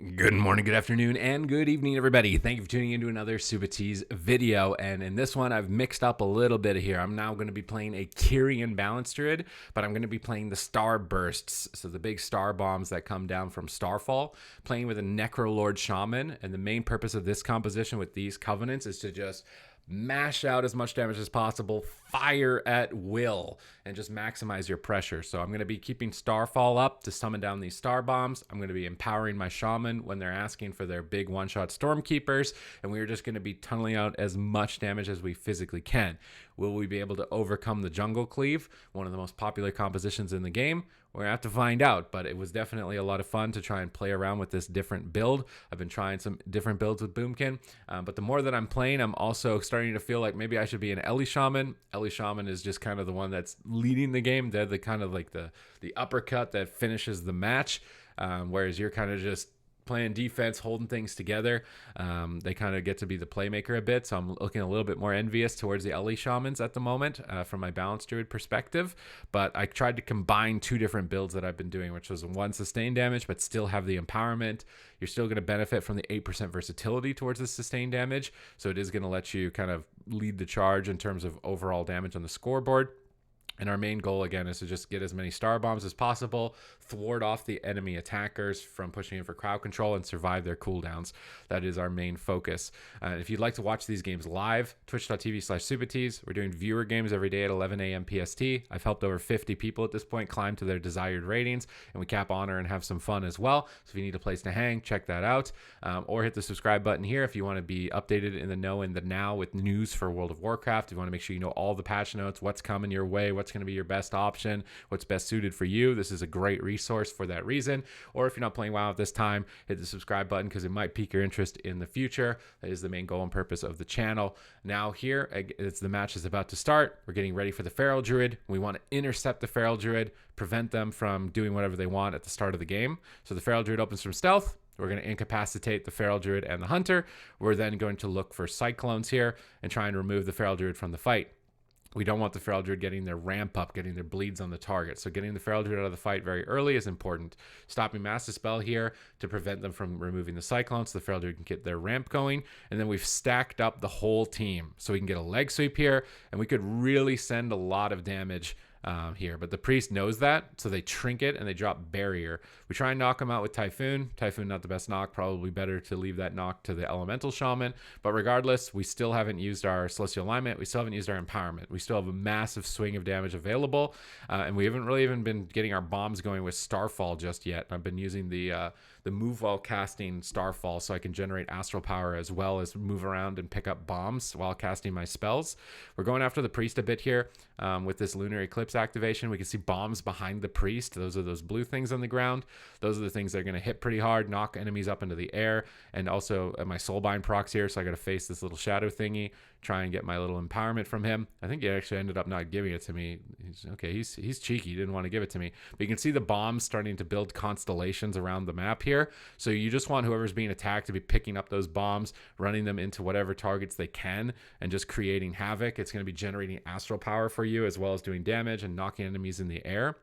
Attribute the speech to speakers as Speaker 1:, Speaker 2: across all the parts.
Speaker 1: Good morning, good afternoon, and good evening, everybody. Thank you for tuning into another Supatease video. And in this one, I've mixed up a little bit here. I'm now going to be playing a Kyrian Balance Druid, but I'm going to be playing the Star Bursts, so the big star bombs that come down from Starfall, playing with a Necrolord Shaman. And the main purpose of this composition with these covenants is to just mash out as much damage as possible, fire at will, and just maximize your pressure. So I'm going to be keeping Starfall up to summon down these star bombs. I'm going to be empowering my shaman when they're asking for their big one-shot Stormkeepers, and we're just going to be tunneling out as much damage as we physically can. Will we be able to overcome the Jungle Cleave, one of the most popular compositions in the game? We're going to have to find out, but it was definitely a lot of fun to try and play around with this different build. I've been trying some different builds with Boomkin, but the more that I'm playing, I'm also starting to feel like maybe I should be an Ellie Shaman. Ellie Shaman is just kind of the one that's leading the game. They're the kind of like the uppercut that finishes the match, whereas you're kind of just playing defense, holding things together. They kind of get to be the playmaker a bit, so I'm looking a little bit more envious towards the Ellie Shamans at the moment from my Balance Druid perspective. But I tried to combine two different builds that I've been doing, which was one sustained damage, but still have the empowerment. You're still going to benefit from the 8% versatility towards the sustained damage, so it is going to let you kind of lead the charge in terms of overall damage on the scoreboard. And our main goal, again, is to just get as many star bombs as possible, thwart off the enemy attackers from pushing in for crowd control, and survive their cooldowns. That is our main focus. If you'd like to watch these games live, twitch.tv/Supatease. We're doing viewer games every day at 11 a.m. PST. I've helped over 50 people at this point climb to their desired ratings, and we cap honor and have some fun as well. So if you need a place to hang, check that out. Or hit the subscribe button here if you want to be updated in the know and the now with news for World of Warcraft. If you want to make sure you know all the patch notes, what's coming your way, what's going to be your best option, what's best suited for you. This is a great resource for that reason. Or if you're not playing WoW at this time, hit the subscribe button because it might pique your interest in the future. That is the main goal and purpose of the channel. Now here, the match is about to start. We're getting ready for the Feral Druid. We want to intercept the Feral Druid, prevent them from doing whatever they want at the start of the game. So the Feral Druid opens from stealth. We're going to incapacitate the Feral Druid and the Hunter. We're then going to look for Cyclones here and try and remove the Feral Druid from the fight. We don't want the Feral Druid getting their ramp up, getting their bleeds on the target. So getting the Feral Druid out of the fight very early is important. Stopping Mass Dispel here to prevent them from removing the Cyclones so the Feral Druid can get their ramp going. And then we've stacked up the whole team. So we can get a leg sweep here, and we could really send a lot of damage here. But the Priest knows that, so they trinket and they drop Barrier. We try and knock him out with Typhoon. Typhoon, not the best knock. Probably better to leave that knock to the Elemental Shaman. But regardless, we still haven't used our Celestial Alignment. We still haven't used our Empowerment. We still have a massive swing of damage available. And we haven't really even been getting our bombs going with Starfall just yet. I've been using the move while casting Starfall so I can generate astral power as well as move around and pick up bombs while casting my spells. We're going after the Priest a bit here with this Lunar Eclipse activation. We can see bombs behind the Priest. Those are those blue things on the ground. Those are the things that are going to hit pretty hard, knock enemies up into the air. And also my Soulbind procs here, so I got to face this little shadow thingy, try and get my little empowerment from him. I think he actually ended up not giving it to me. He's cheeky. He didn't want to give it to me. But you can see the bombs starting to build constellations around the map here. So you just want whoever's being attacked to be picking up those bombs, running them into whatever targets they can, and just creating havoc. It's going to be generating astral power for you as well as doing damage and knocking enemies in the air.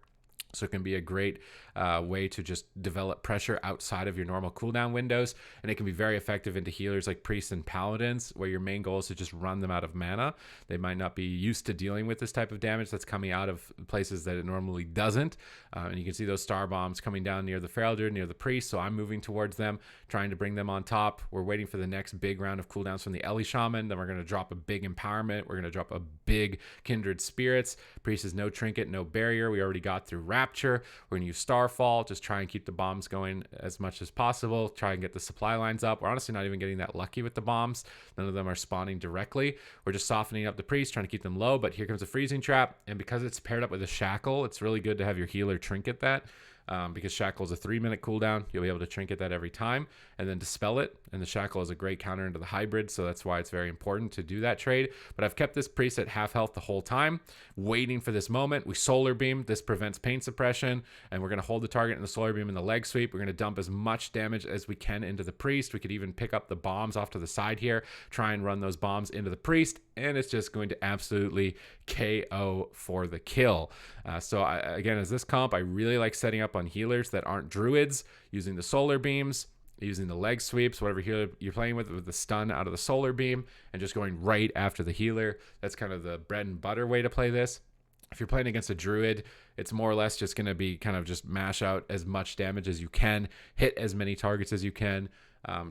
Speaker 1: So it can be a great way to just develop pressure outside of your normal cooldown windows. And it can be very effective into healers like priests and paladins, where your main goal is to just run them out of mana. They might not be used to dealing with this type of damage that's coming out of places that it normally doesn't. And you can see those star bombs coming down near the Feral Druid, near the priest. So I'm moving towards them, trying to bring them on top. We're waiting for the next big round of cooldowns from the Ellie Shaman. Then we're going to drop a big empowerment. We're going to drop a big Kindred Spirits. Priest is no trinket, no barrier. We already got through Rapture. We're going to use Starfall, just try and keep the bombs going as much as possible, try and get the supply lines up. We're honestly not even getting that lucky with the bombs. None of them are spawning directly. We're just softening up the Priest, trying to keep them low, but here comes a Freezing Trap, and because it's paired up with a Shackle, it's really good to have your healer trinket that. Because Shackle is a 3-minute cooldown. You'll be able to trinket that every time and then dispel it. And the Shackle is a great counter into the hybrid, so that's why it's very important to do that trade. But I've kept this priest at half health the whole time, waiting for this moment. We Solar Beam. This prevents pain suppression, and we're going to hold the target in the Solar Beam and the leg sweep. We're going to dump as much damage as we can into the priest. We could even pick up the bombs off to the side here, try and run those bombs into the priest, and it's just going to absolutely KO for the kill. Again, as this comp, I really like setting up on healers that aren't druids, using the solar beams, using the leg sweeps, whatever healer you're playing with the stun out of the solar beam, and just going right after the healer. That's kind of the bread and butter way to play this. If you're playing against a druid, it's more or less just going to be kind of just mash out as much damage as you can, hit as many targets as you can,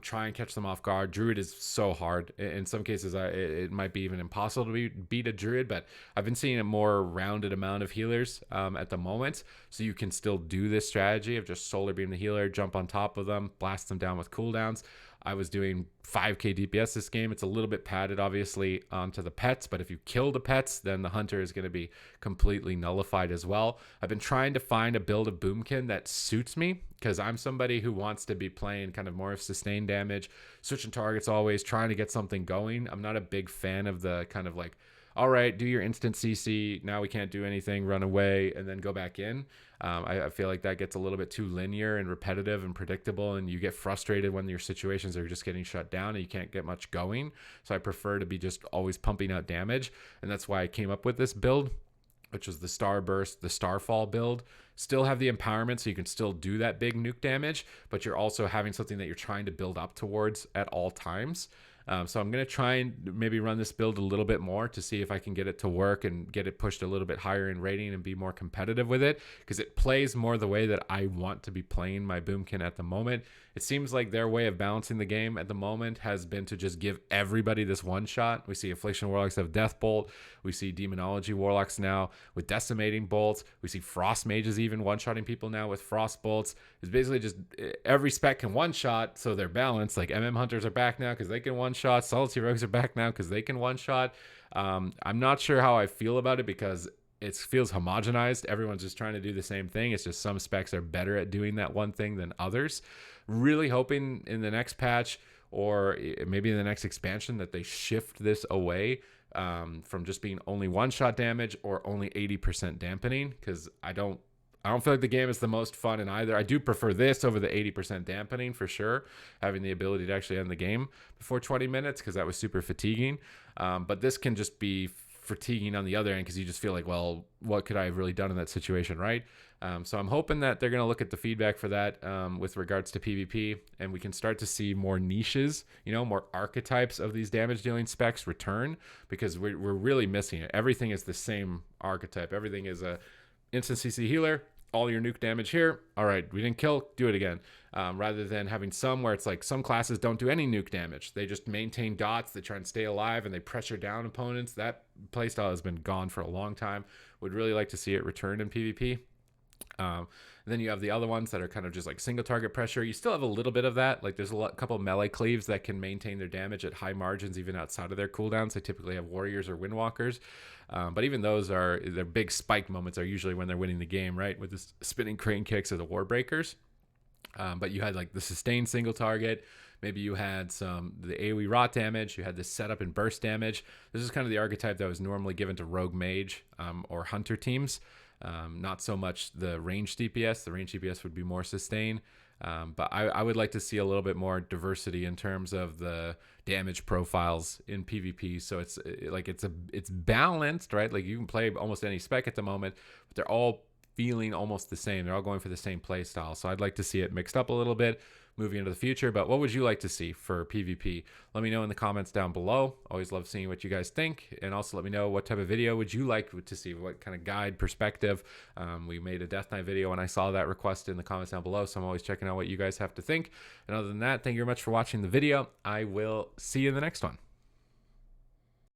Speaker 1: try and catch them off guard. Druid is so hard. In some cases, it might be even impossible to beat a druid, but I've been seeing a more rounded amount of healers at the moment. So you can still do this strategy of just solar beam the healer, jump on top of them, blast them down with cooldowns. I was doing 5k DPS this game. It's a little bit padded, obviously, onto the pets, but if you kill the pets, then the hunter is going to be completely nullified as well. I've been trying to find a build of Boomkin that suits me, because I'm somebody who wants to be playing kind of more of sustained damage, switching targets always, trying to get something going. I'm not a big fan of the kind of like, all right, do your instant CC, now we can't do anything, run away, and then go back in. I feel like that gets a little bit too linear and repetitive and predictable, and you get frustrated when your situations are just getting shut down and you can't get much going. So I prefer to be just always pumping out damage, and that's why I came up with this build, which was the Starburst, the Starfall build. Still have the empowerment, so you can still do that big nuke damage, but you're also having something that you're trying to build up towards at all times. So I'm going to try and maybe run this build a little bit more to see if I can get it to work and get it pushed a little bit higher in rating and be more competitive with it, because it plays more the way that I want to be playing my Boomkin at the moment. It seems like their way of balancing the game at the moment has been to just give everybody this one shot. We see Affliction Warlocks have Death Bolt. We see Demonology Warlocks now with Decimating Bolts. We see Frost Mages even one-shotting people now with Frost Bolts. It's basically just every spec can one-shot, so they're balanced. Like Hunters are back now because they can one-shot. Solitude Rogues are back now because they can one-shot. I'm not sure how I feel about it because it feels homogenized. Everyone's just trying to do the same thing. It's just some specs are better at doing that one thing than others. Really hoping in the next patch or maybe in the next expansion that they shift this away from just being only one-shot damage or only 80% dampening, because I don't feel like the game is the most fun in either. I do prefer this over the 80% dampening for sure, having the ability to actually end the game before 20 minutes, because that was super fatiguing. But this can just be fatiguing on the other end, because you just feel like, well, what could I have really done in that situation, right? So I'm hoping that they're going to look at the feedback for that with regards to PvP, and we can start to see more niches, more archetypes of these damage dealing specs return, because we're really missing it. Everything is the same archetype. Everything is a instant CC healer, all your nuke damage here. All right, we didn't kill, do it again. Rather than having some where it's like some classes don't do any nuke damage. They just maintain dots, they try and stay alive, and they pressure down opponents. That playstyle has been gone for a long time. Would really like to see it return in PvP. Then you have the other ones that are kind of just like single target pressure. You still have a little bit of that. Like there's a couple melee cleaves that can maintain their damage at high margins even outside of their cooldowns. They typically have warriors or windwalkers. But even those their big spike moments are usually when they're winning the game, right? With the spinning crane kicks or the war breakers. But you had like the sustained single target. Maybe you had the AoE rot damage. You had this setup and burst damage. This is kind of the archetype that was normally given to rogue mage or hunter teams. Not so much the ranged DPS. The ranged DPS would be more sustain. But I would like to see a little bit more diversity in terms of the damage profiles in PvP. So it's balanced, right? Like you can play almost any spec at the moment, but they're all feeling almost the same. They're all going for the same play style. So I'd like to see it mixed up a little bit moving into the future. But what would you like to see for PvP? Let me know in the comments down below. Always love seeing what you guys think. And also let me know what type of video would you like to see, what kind of guide perspective. We made a Death Knight video and I saw that request in the comments down below. So I'm always checking out what you guys have to think. And other than that, thank you very much for watching the video. I will see you in the next one.